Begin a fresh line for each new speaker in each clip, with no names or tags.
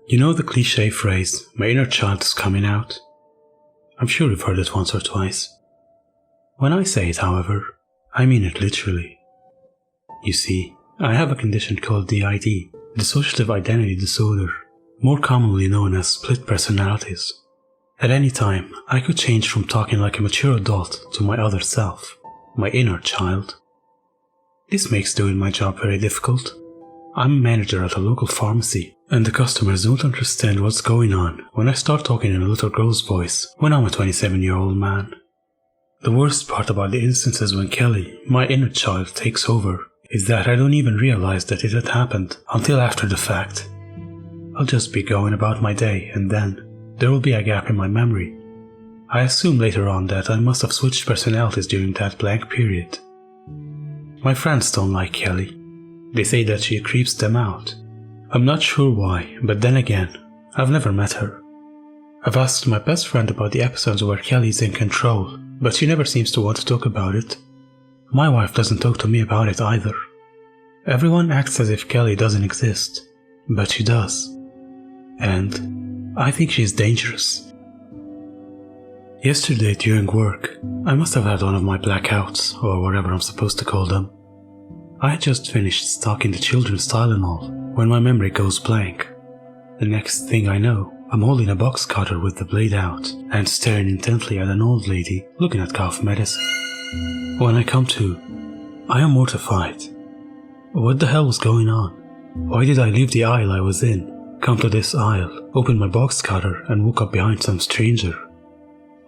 You know the cliche phrase, my inner child is coming out? I'm sure you've heard it once or twice. When I say it, however, I mean it literally. You see, I have a condition called DID, dissociative identity disorder, more commonly known as split personalities. At any time, I could change from talking like a mature adult to my other self, my inner child. This makes doing my job very difficult. I'm a manager at a local pharmacy, and the customers don't understand what's going on when I start talking in a little girl's voice when I'm a 27-year-old man. The worst part about the instances when Kelly, my inner child, takes over is that I don't even realize that it had happened until after the fact. I'll just be going about my day, and then there will be a gap in my memory. I assume later on that I must have switched personalities during that blank period. My friends don't like Kelly. They say that she creeps them out. I'm not sure why, but then again, I've never met her. I've asked my best friend about the episodes where Kelly's in control, but she never seems to want to talk about it. My wife doesn't talk to me about it either. Everyone acts as if Kelly doesn't exist, but she does. And I think she's dangerous. Yesterday during work, I must have had one of my blackouts, or whatever I'm supposed to call them. I had just finished stocking the children's Tylenol when my memory goes blank. The next thing I know, I'm holding a box cutter with the blade out and staring intently at an old lady looking at cough medicine. When I come to, I am mortified. What the hell was going on? Why did I leave the aisle I was in, come to this aisle, open my box cutter and walk up behind some stranger?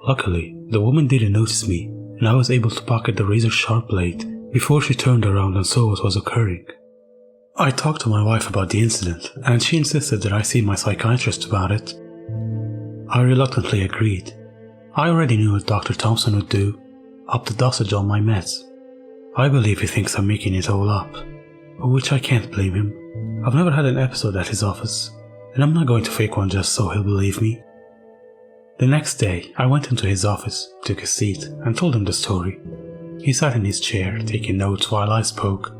Luckily, the woman didn't notice me and I was able to pocket the razor-sharp blade before she turned around and saw what was occurring. I talked to my wife about the incident, and she insisted that I see my psychiatrist about it. I reluctantly agreed. I already knew what Dr. Thompson would do, up the dosage on my meds. I believe he thinks I'm making it all up, which I can't blame him. I've never had an episode at his office, and I'm not going to fake one just so he'll believe me. The next day, I went into his office, took a seat, and told him the story. He sat in his chair, taking notes while I spoke.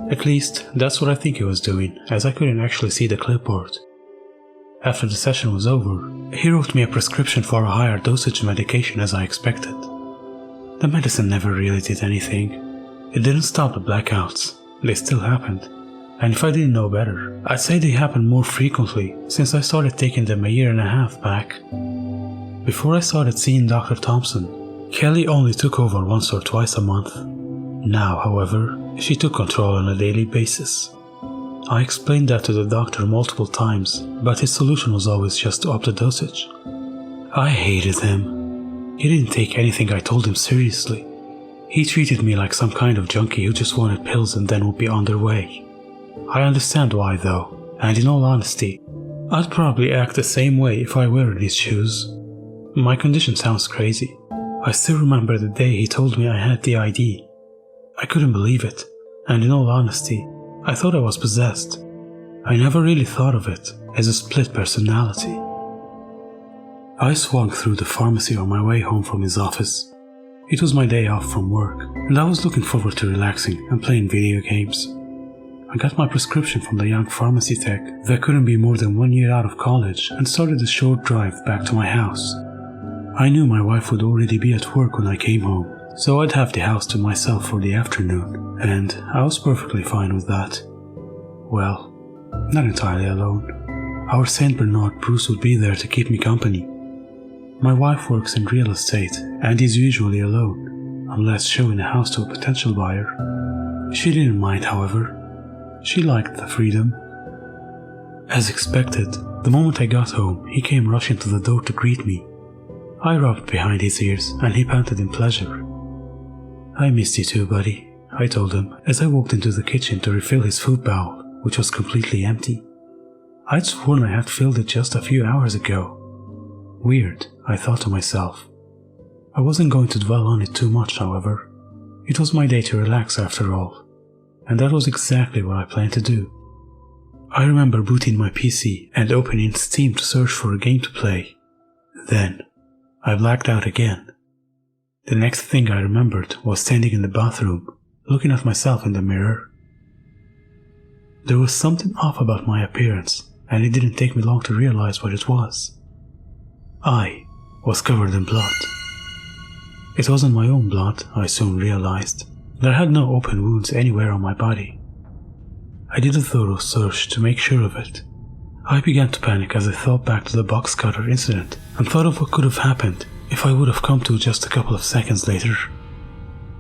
At least, that's what I think he was doing, as I couldn't actually see the clipboard. After the session was over, he wrote me a prescription for a higher dosage medication as I expected. The medicine never really did anything. It didn't stop the blackouts. They still happened. And if I didn't know better, I'd say they happened more frequently since I started taking them a year and a half back. Before I started seeing Dr. Thompson, Kelly only took over once or twice a month. Now, however, she took control on a daily basis. I explained that to the doctor multiple times, but his solution was always just to up the dosage. I hated him. He didn't take anything I told him seriously. He treated me like some kind of junkie who just wanted pills and then would be on their way. I understand why though, and in all honesty, I'd probably act the same way if I were in his shoes. My condition sounds crazy. I still remember the day he told me I had DID. I couldn't believe it, and in all honesty, I thought I was possessed. I never really thought of it as a split personality. I swung through the pharmacy on my way home from his office. It was my day off from work, and I was looking forward to relaxing and playing video games. I got my prescription from the young pharmacy tech that couldn't be more than 1 year out of college and started a short drive back to my house. I knew my wife would already be at work when I came home, so I'd have the house to myself for the afternoon, and I was perfectly fine with that. Well, not entirely alone. Our Saint Bernard Bruce would be there to keep me company. My wife works in real estate and is usually alone, unless showing a house to a potential buyer. She didn't mind, however. She liked the freedom. As expected, the moment I got home, he came rushing to the door to greet me. I rubbed behind his ears and he panted in pleasure. I missed you too, buddy, I told him as I walked into the kitchen to refill his food bowl, which was completely empty. I'd sworn I had filled it just a few hours ago. Weird, I thought to myself. I wasn't going to dwell on it too much, however. It was my day to relax after all, and that was exactly what I planned to do. I remember booting my PC and opening Steam to search for a game to play. Then, I blacked out again. The next thing I remembered was standing in the bathroom, looking at myself in the mirror. There was something off about my appearance, and it didn't take me long to realize what it was. I was covered in blood. It wasn't my own blood, I soon realized. There had no open wounds anywhere on my body. I did a thorough search to make sure of it. I began to panic as I thought back to the box cutter incident and thought of what could have happened if I would have come to just a couple of seconds later.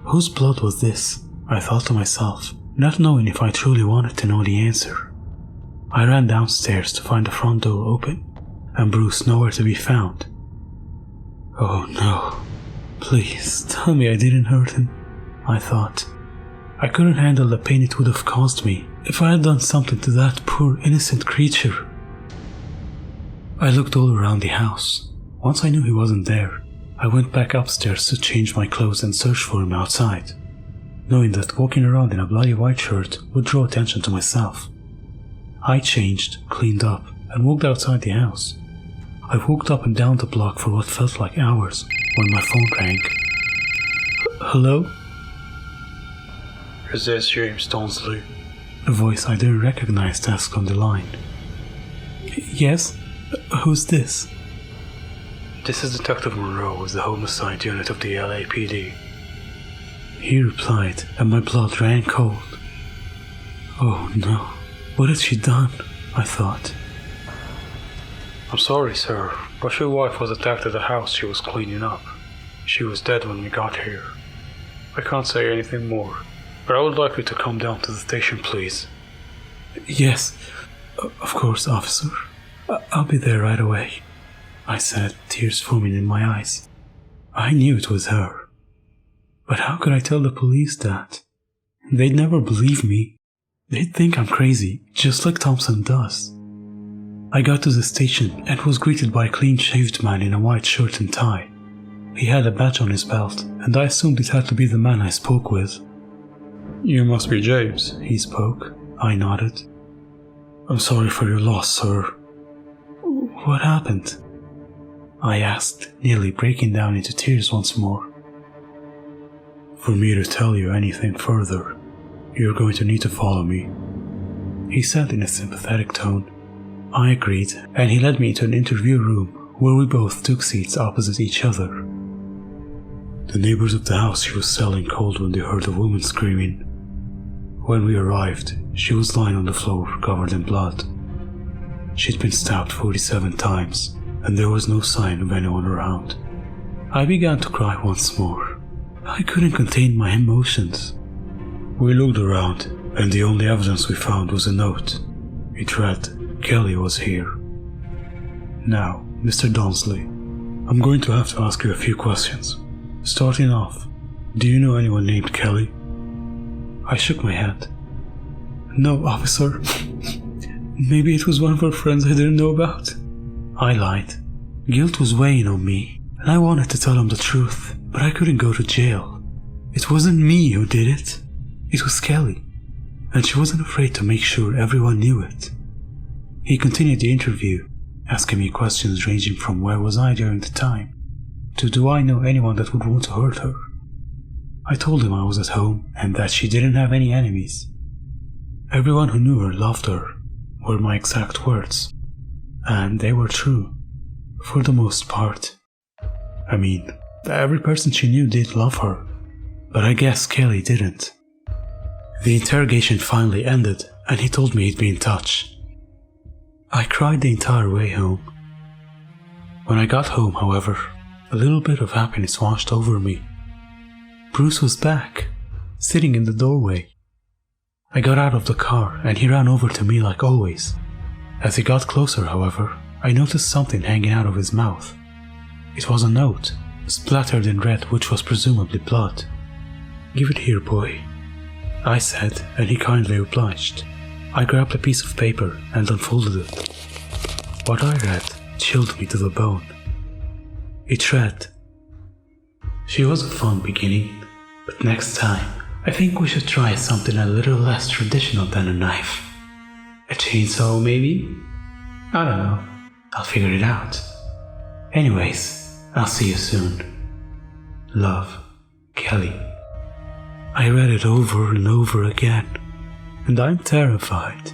Whose blood was this? I thought to myself, not knowing if I truly wanted to know the answer. I ran downstairs to find the front door open and Bruce nowhere to be found. Oh no, please tell me I didn't hurt him, I thought. I couldn't handle the pain it would have caused me if I had done something to that poor innocent creature. I looked all around the house. Once I knew he wasn't there, I went back upstairs to change my clothes and search for him outside, knowing that walking around in a bloody white shirt would draw attention to myself. I changed, cleaned up, and walked outside the house. I walked up and down the block for what felt like hours when my phone rang. Hello? Is this James Tonsley? A voice I didn't recognize asked on the line. Yes? Who's this? This is Detective Monroe with the Homicide Unit of the LAPD. He replied, and my blood ran cold. Oh no, what had she done? I thought. I'm sorry, sir, but your wife was attacked at the house she was cleaning up. She was dead when we got here. I can't say anything more, but I would like you to come down to the station, please. Yes, of course, officer. I'll be there right away, I said, tears forming in my eyes. I knew it was her. But how could I tell the police that? They'd never believe me. They'd think I'm crazy, just like Thompson does. I got to the station and was greeted by a clean-shaved man in a white shirt and tie. He had a badge on his belt, and I assumed it had to be the man I spoke with. You must be James, he spoke. I nodded. I'm sorry for your loss, sir. What happened? I asked, nearly breaking down into tears once more. For me to tell you anything further, you're going to need to follow me, he said in a sympathetic tone. I agreed, and he led me into an interview room where we both took seats opposite each other. The neighbors of the house she was selling called when they heard a woman screaming. When we arrived, she was lying on the floor covered in blood. She'd been stabbed 47 times, and there was no sign of anyone around. I began to cry once more. I couldn't contain my emotions. We looked around, and the only evidence we found was a note. It read, Kelly was here. Now, Mr. Donsley, I'm going to have to ask you a few questions. Starting off, do you know anyone named Kelly? I shook my head. No, officer. Maybe it was one of our friends I didn't know about. I lied. Guilt was weighing on me, and I wanted to tell him the truth, but I couldn't go to jail. It wasn't me who did it. It was Kelly, and she wasn't afraid to make sure everyone knew it. He continued the interview, asking me questions ranging from where was I during the time, to do I know anyone that would want to hurt her. I told him I was at home and that she didn't have any enemies. Everyone who knew her loved her, were my exact words, and they were true, for the most part. I mean, every person she knew did love her, but I guess Kelly didn't. The interrogation finally ended, and he told me he'd be in touch. I cried the entire way home. When I got home, however, a little bit of happiness washed over me. Bruce was back, sitting in the doorway. I got out of the car and he ran over to me like always. As he got closer, however, I noticed something hanging out of his mouth. It was a note, splattered in red, which was presumably blood. Give it here, boy, I said, and he kindly obliged. I grabbed a piece of paper and unfolded it. What I read chilled me to the bone. It read, She was a fun beginning, but next time, I think we should try something a little less traditional than a knife. A chainsaw, maybe? I don't know. I'll figure it out. Anyways, I'll see you soon. Love, Kelly. I read it over and over again, and I'm terrified.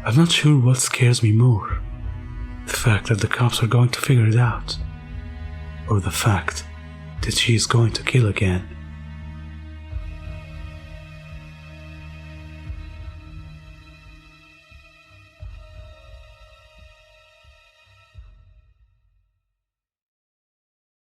I'm not sure what scares me more. The fact that the cops are going to figure it out, or the fact that she is going to kill again.